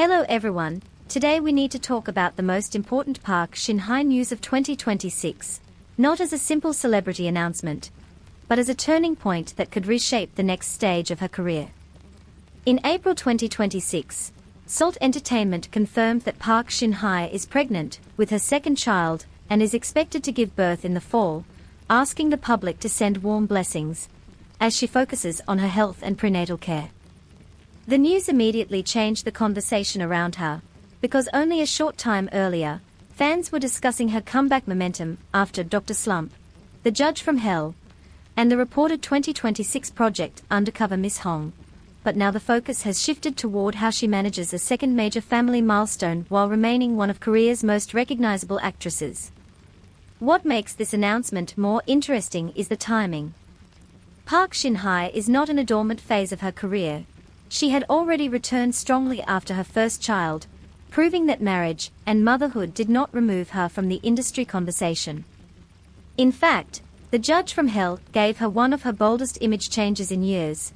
Hello everyone, today we need to talk about the most important Park Shin-hye news of 2026, not as a simple celebrity announcement, but as a turning point that could reshape the next stage of her career. In April 2026, Salt Entertainment confirmed that Park Shin-hye is pregnant with her second child and is expected to give birth in the fall, asking the public to send warm blessings as she focuses on her health and prenatal care. The news immediately changed the conversation around her, because only a short time earlier, fans were discussing her comeback momentum after Dr. Slump, The Judge from Hell, and the reported 2026 project Undercover Miss Hong. But now the focus has shifted toward how she manages a second major family milestone while remaining one of Korea's most recognizable actresses. What makes this announcement more interesting is the timing. Park Shin-hye is not in a dormant phase of her career. She had already returned strongly after her first child, proving that marriage and motherhood did not remove her from the industry conversation. In fact, The Judge from Hell gave her one of her boldest image changes in years,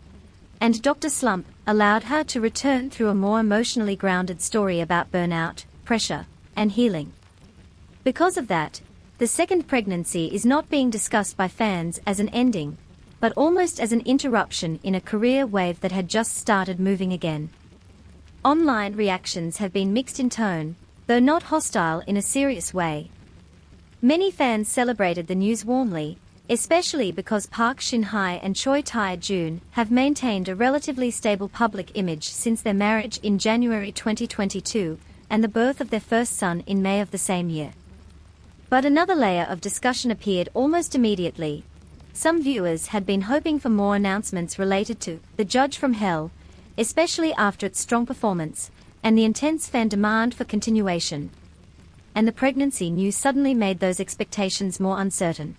and Dr. Slump allowed her to return through a more emotionally grounded story about burnout, pressure, and healing. Because of that, the second pregnancy is not being discussed by fans as an ending, but almost as an interruption in a career wave that had just started moving again. Online reactions have been mixed in tone, though not hostile in a serious way. Many fans celebrated the news warmly, especially because Park Shin-hye and Choi Tae Joon have maintained a relatively stable public image since their marriage in January 2022 and the birth of their first son in May of the same year. But another layer of discussion appeared almost immediately. Some viewers had been hoping for more announcements related to The Judge from Hell, especially after its strong performance and the intense fan demand for continuation. And the pregnancy news suddenly made those expectations more uncertain.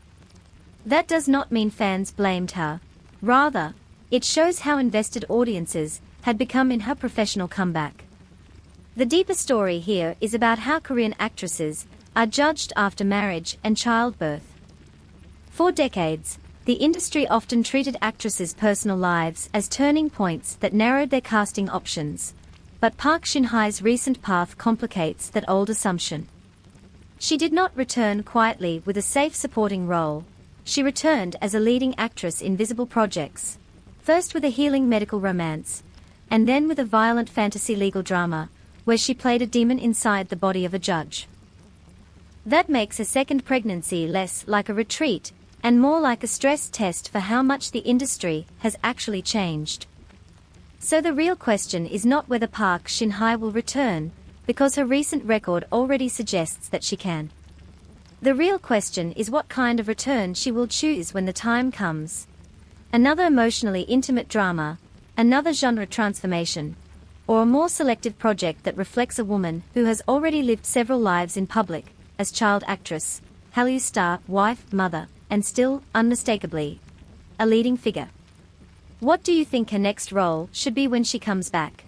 That does not mean fans blamed her. Rather, it shows how invested audiences had become in her professional comeback. The deeper story here is about how Korean actresses are judged after marriage and childbirth. For decades, the industry often treated actresses' personal lives as turning points that narrowed their casting options, but Park Shin-hye's recent path complicates that old assumption. She did not return quietly with a safe supporting role. She returned as a leading actress in visible projects, first with a healing medical romance, and then with a violent fantasy legal drama, where she played a demon inside the body of a judge. That makes a second pregnancy less like a retreat and more like a stress test for how much the industry has actually changed. So the real question is not whether Park Shin-hye will return, because her recent record already suggests that she can. The real question is what kind of return she will choose when the time comes. Another emotionally intimate drama, another genre transformation, or a more selective project that reflects a woman who has already lived several lives in public, as child actress, Hallyu star, wife, mother, and still, unmistakably, a leading figure. What do you think her next role should be when she comes back?